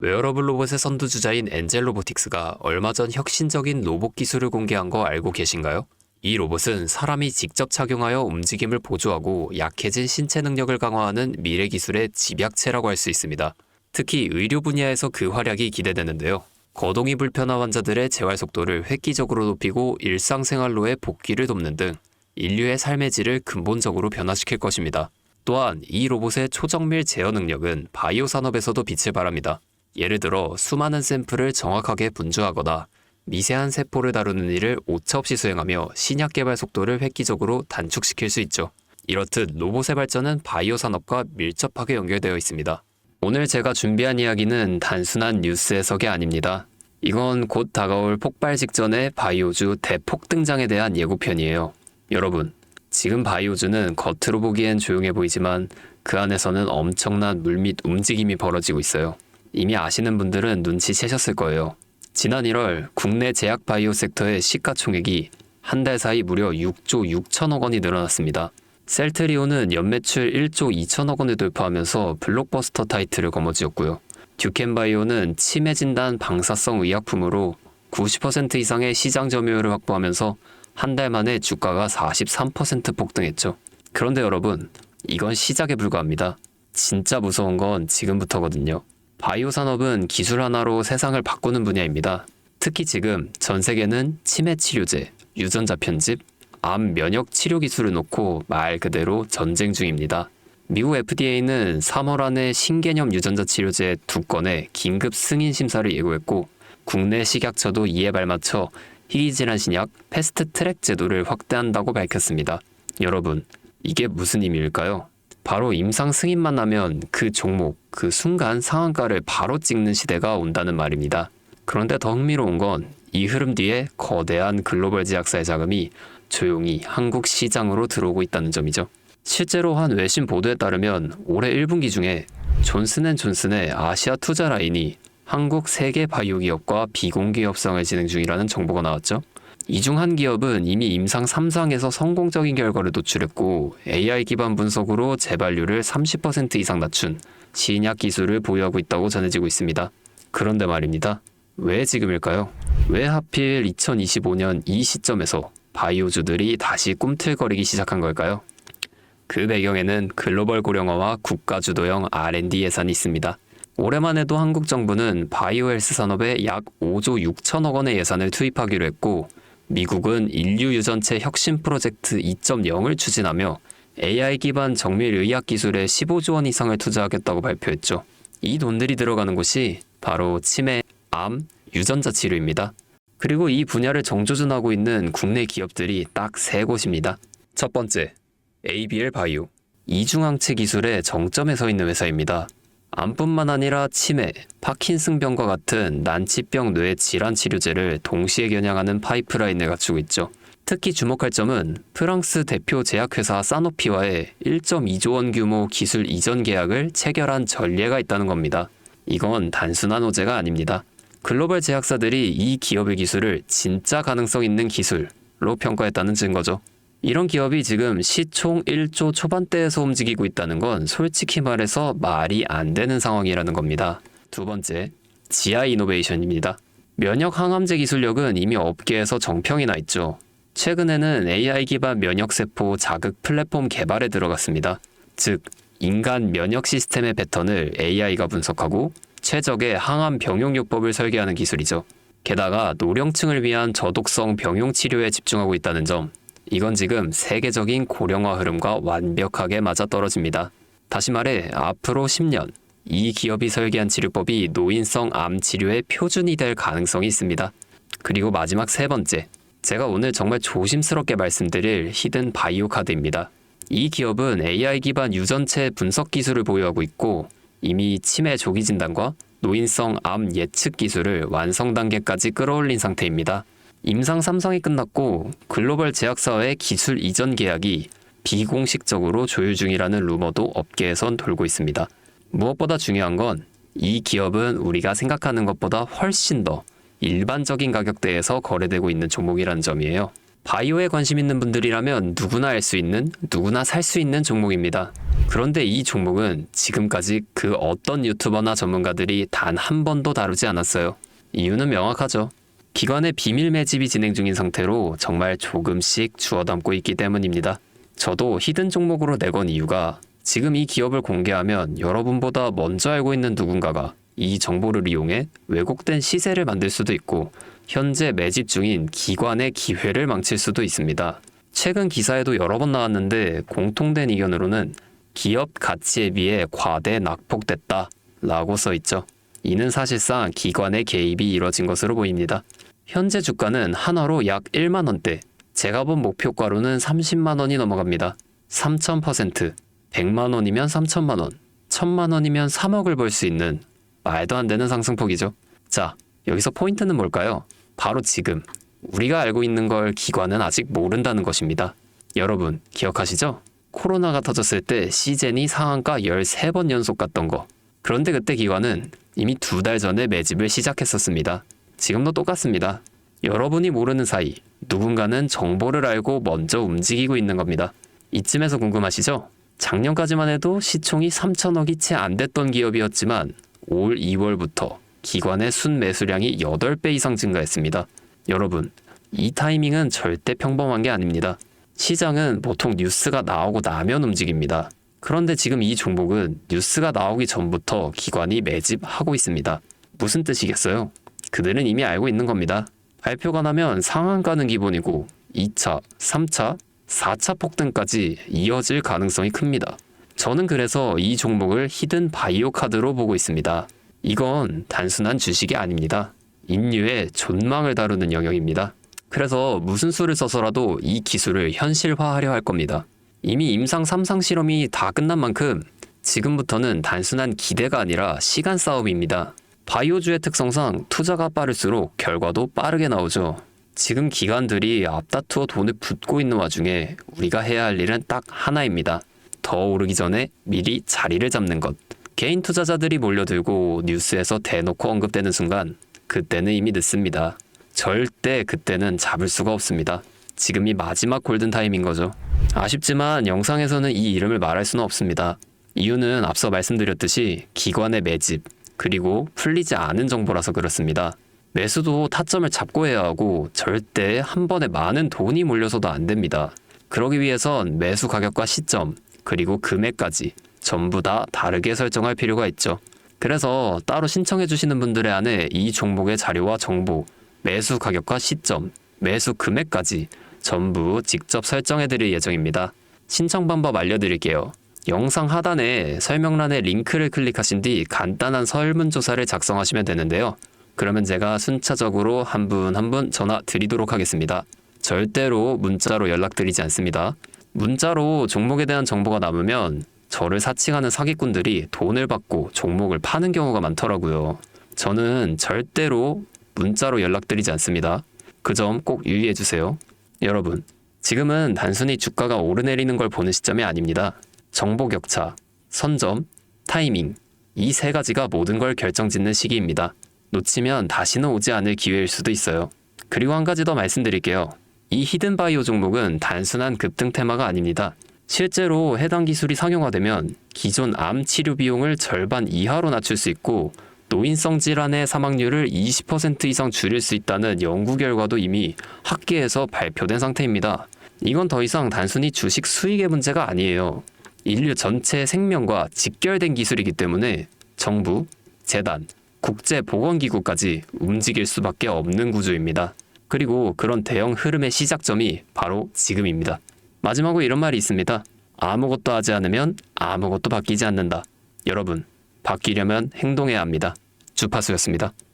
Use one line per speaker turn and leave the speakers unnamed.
웨어러블 로봇의 선두주자인 엔젤 로보틱스가 얼마 전 혁신적인 로봇 기술을 공개한 거 알고 계신가요? 이 로봇은 사람이 직접 착용하여 움직임을 보조하고 약해진 신체 능력을 강화하는 미래 기술의 집약체라고 할 수 있습니다. 특히 의료 분야에서 그 활약이 기대되는데요. 거동이 불편한 환자들의 재활 속도를 획기적으로 높이고 일상생활로의 복귀를 돕는 등 인류의 삶의 질을 근본적으로 변화시킬 것입니다. 또한 이 로봇의 초정밀 제어 능력은 바이오 산업에서도 빛을 발합니다. 예를 들어 수많은 샘플을 정확하게 분주하거나 미세한 세포를 다루는 일을 오차없이 수행하며 신약 개발 속도를 획기적으로 단축시킬 수 있죠. 이렇듯 로봇의 발전은 바이오 산업과 밀접하게 연결되어 있습니다. 오늘 제가 준비한 이야기는 단순한 뉴스 해석이 아닙니다. 이건 곧 다가올 폭발 직전의 바이오주 대폭 등장에 대한 예고편이에요. 여러분, 지금 바이오주는 겉으로 보기엔 조용해 보이지만 그 안에서는 엄청난 물밑 움직임이 벌어지고 있어요. 이미 아시는 분들은 눈치채셨을 거예요. 지난 1월 국내 제약 바이오 섹터의 시가총액이 한 달 사이 무려 6조 6천억 원이 늘어났습니다. 셀트리온은 연매출 1조 2천억 원을 돌파하면서 블록버스터 타이틀을 거머쥐었고요. 듀켄바이오는 치매 진단 방사성 의약품으로 90% 이상의 시장 점유율을 확보하면서 한 달 만에 주가가 43% 폭등했죠. 그런데 여러분, 이건 시작에 불과합니다. 진짜 무서운 건 지금부터거든요. 바이오 산업은 기술 하나로 세상을 바꾸는 분야입니다. 특히 지금 전 세계는 치매 치료제, 유전자 편집, 암 면역 치료 기술을 놓고 말 그대로 전쟁 중입니다. 미국 FDA는 3월 안에 신개념 유전자 치료제 2건의 긴급 승인 심사를 예고했고 국내 식약처도 이에 발맞춰 희귀질환 신약 패스트 트랙 제도를 확대한다고 밝혔습니다. 여러분, 이게 무슨 의미일까요? 바로 임상 승인만 나면 그 종목, 그 순간 상한가를 바로 찍는 시대가 온다는 말입니다. 그런데 더 흥미로운 건 이 흐름 뒤에 거대한 글로벌 제약사의 자금이 조용히 한국 시장으로 들어오고 있다는 점이죠. 실제로 한 외신 보도에 따르면 올해 1분기 중에 존슨앤존슨의 아시아 투자 라인이 한국 세계 바이오 기업과 비공개 협상을 진행 중이라는 정보가 나왔죠. 이 중 한 기업은 이미 임상 3상에서 성공적인 결과를 도출했고 AI 기반 분석으로 재발률을 30% 이상 낮춘 신약 기술을 보유하고 있다고 전해지고 있습니다. 그런데 말입니다. 왜 지금일까요? 왜 하필 2025년 이 시점에서 바이오주들이 다시 꿈틀거리기 시작한 걸까요? 그 배경에는 글로벌 고령화와 국가 주도형 R&D 예산이 있습니다. 올해만 해도 한국 정부는 바이오 헬스 산업에 약 5조 6천억 원의 예산을 투입하기로 했고 미국은 인류 유전체 혁신 프로젝트 2.0을 추진하며 AI 기반 정밀 의학 기술에 15조 원 이상을 투자하겠다고 발표했죠. 이 돈들이 들어가는 곳이 바로 치매, 암, 유전자 치료입니다. 그리고 이 분야를 정조준하고 있는 국내 기업들이 딱 3곳입니다. 첫 번째, ABL 바이오. 이중항체 기술의 정점에 서 있는 회사입니다. 암뿐만 아니라 치매, 파킨슨병과 같은 난치병 뇌 질환 치료제를 동시에 겨냥하는 파이프라인을 갖추고 있죠. 특히 주목할 점은 프랑스 대표 제약회사 사노피와의 1.2조 원 규모 기술 이전 계약을 체결한 전례가 있다는 겁니다. 이건 단순한 호재가 아닙니다. 글로벌 제약사들이 이 기업의 기술을 진짜 가능성 있는 기술로 평가했다는 증거죠. 이런 기업이 지금 시총 1조 초반대에서 움직이고 있다는 건 솔직히 말해서 말이 안 되는 상황이라는 겁니다. 두 번째, GI 이노베이션입니다. 면역 항암제 기술력은 이미 업계에서 정평이 나 있죠. 최근에는 AI 기반 면역세포 자극 플랫폼 개발에 들어갔습니다. 즉, 인간 면역 시스템의 패턴을 AI가 분석하고 최적의 항암 병용요법을 설계하는 기술이죠. 게다가 노령층을 위한 저독성 병용 치료에 집중하고 있다는 점, 이건 지금 세계적인 고령화 흐름과 완벽하게 맞아떨어집니다. 다시 말해 앞으로 10년 이 기업이 설계한 치료법이 노인성 암 치료의 표준이 될 가능성이 있습니다. 그리고 마지막 세 번째, 제가 오늘 정말 조심스럽게 말씀드릴 히든 바이오 카드입니다. 이 기업은 AI 기반 유전체 분석 기술을 보유하고 있고 이미 치매 조기 진단과 노인성 암 예측 기술을 완성 단계까지 끌어올린 상태입니다. 임상 3상이 끝났고 글로벌 제약사와의 기술 이전 계약이 비공식적으로 조율 중이라는 루머도 업계에선 돌고 있습니다. 무엇보다 중요한 건 이 기업은 우리가 생각하는 것보다 훨씬 더 일반적인 가격대에서 거래되고 있는 종목이라는 점이에요. 바이오에 관심 있는 분들이라면 누구나 알 수 있는, 누구나 살 수 있는 종목입니다. 그런데 이 종목은 지금까지 그 어떤 유튜버나 전문가들이 단 한 번도 다루지 않았어요. 이유는 명확하죠. 기관의 비밀 매집이 진행 중인 상태로 정말 조금씩 주워 담고 있기 때문입니다. 저도 히든 종목으로 내건 이유가 지금 이 기업을 공개하면 여러분보다 먼저 알고 있는 누군가가 이 정보를 이용해 왜곡된 시세를 만들 수도 있고 현재 매집 중인 기관의 기회를 망칠 수도 있습니다. 최근 기사에도 여러 번 나왔는데 공통된 의견으로는 기업 가치에 비해 과대 낙폭됐다 라고 써있죠. 이는 사실상 기관의 개입이 이뤄진 것으로 보입니다. 현재 주가는 한화로 약 1만원대, 제가 본 목표가로는 30만원이 넘어갑니다. 3000%, 100만원이면 3천만원, 1000만원이면 3억을 벌 수 있는 말도 안 되는 상승폭이죠. 자, 여기서 포인트는 뭘까요? 바로 지금 우리가 알고 있는 걸 기관은 아직 모른다는 것입니다. 여러분 기억하시죠? 코로나가 터졌을 때 시젠이 상한가 13번 연속 갔던 거. 그런데 그때 기관은 이미 2달 전에 매집을 시작했었습니다. 지금도 똑같습니다. 여러분이 모르는 사이 누군가는 정보를 알고 먼저 움직이고 있는 겁니다. 이쯤에서 궁금하시죠? 작년까지만 해도 시총이 3천억이 채 안 됐던 기업이었지만 올 2월부터 기관의 순매수량이 8배 이상 증가했습니다. 여러분, 이 타이밍은 절대 평범한 게 아닙니다. 시장은 보통 뉴스가 나오고 나면 움직입니다. 그런데 지금 이 종목은 뉴스가 나오기 전부터 기관이 매집하고 있습니다. 무슨 뜻이겠어요? 그들은 이미 알고 있는 겁니다. 발표가 나면 상한가는 기본이고 2차, 3차, 4차 폭등까지 이어질 가능성이 큽니다. 저는 그래서 이 종목을 히든 바이오 카드로 보고 있습니다. 이건 단순한 주식이 아닙니다. 인류의 존망을 다루는 영역입니다. 그래서 무슨 수를 써서라도 이 기술을 현실화하려 할 겁니다. 이미 임상 3상 실험이 다 끝난 만큼 지금부터는 단순한 기대가 아니라 시간 싸움입니다. 바이오주의 특성상 투자가 빠를수록 결과도 빠르게 나오죠. 지금 기관들이 앞다투어 돈을 붓고 있는 와중에 우리가 해야 할 일은 딱 하나입니다. 더 오르기 전에 미리 자리를 잡는 것. 개인 투자자들이 몰려들고 뉴스에서 대놓고 언급되는 순간 그때는 이미 늦습니다. 절대 그때는 잡을 수가 없습니다. 지금이 마지막 골든타임인 거죠. 아쉽지만 영상에서는 이 이름을 말할 수는 없습니다. 이유는 앞서 말씀드렸듯이 기관의 매집, 그리고 풀리지 않은 정보라서 그렇습니다. 매수도 타점을 잡고 해야 하고 절대 한 번에 많은 돈이 몰려서도 안 됩니다. 그러기 위해선 매수 가격과 시점, 그리고 금액까지 전부 다 다르게 설정할 필요가 있죠. 그래서 따로 신청해 주시는 분들의 안에 이 종목의 자료와 정보, 매수 가격과 시점, 매수 금액까지 전부 직접 설정해 드릴 예정입니다. 신청 방법 알려드릴게요. 영상 하단에 설명란에 링크를 클릭하신 뒤 간단한 설문조사를 작성하시면 되는데요. 그러면 제가 순차적으로 한 분 한 분 전화 드리도록 하겠습니다. 절대로 문자로 연락드리지 않습니다. 문자로 종목에 대한 정보가 남으면 저를 사칭하는 사기꾼들이 돈을 받고 종목을 파는 경우가 많더라고요. 저는 절대로 문자로 연락드리지 않습니다. 그 점 꼭 유의해 주세요. 여러분, 지금은 단순히 주가가 오르내리는 걸 보는 시점이 아닙니다. 정보 격차, 선점, 타이밍, 이 세 가지가 모든 걸 결정짓는 시기입니다. 놓치면 다시는 오지 않을 기회일 수도 있어요. 그리고 한 가지 더 말씀드릴게요. 이 히든바이오 종목은 단순한 급등 테마가 아닙니다. 실제로 해당 기술이 상용화되면 기존 암 치료 비용을 절반 이하로 낮출 수 있고 노인성 질환의 사망률을 20% 이상 줄일 수 있다는 연구 결과도 이미 학계에서 발표된 상태입니다. 이건 더 이상 단순히 주식 수익의 문제가 아니에요. 인류 전체의 생명과 직결된 기술이기 때문에 정부, 재단, 국제보건기구까지 움직일 수밖에 없는 구조입니다. 그리고 그런 대형 흐름의 시작점이 바로 지금입니다. 마지막으로 이런 말이 있습니다. 아무것도 하지 않으면 아무것도 바뀌지 않는다. 여러분, 바뀌려면 행동해야 합니다. 주파수였습니다.